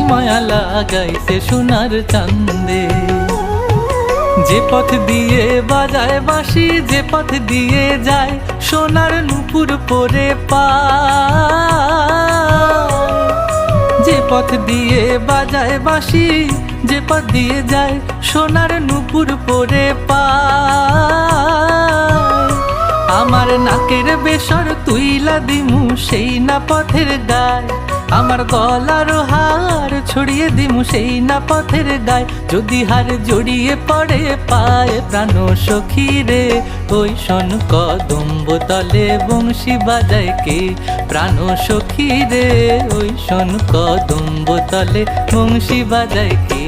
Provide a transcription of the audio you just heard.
মায়া লাগাইছে সোনার চান্দে। যে পথ দিয়ে বাজায় বাঁশি, যে পথ দিয়ে যায় সোনার নুপুর পরে পায়। যে পথ দিয়ে বাজায় বাঁশি, যে পথ দিয়ে যায় সোনার নুপুর পরে পায়। আমার নাকের বেসর তুইলা দিমু সেই না পথের গায়, আমার গলার হার ছড়িয়ে দিমু সেই না পথের গায়। যদি হার জড়িয়ে পড়ে পায় প্রাণ সখী রে, ওই শোন কদম্ব তলে বংশী বাজায় কে? প্রাণ সখী রে, ওই শোন কদম্ব তলে বংশী বাজায় কে?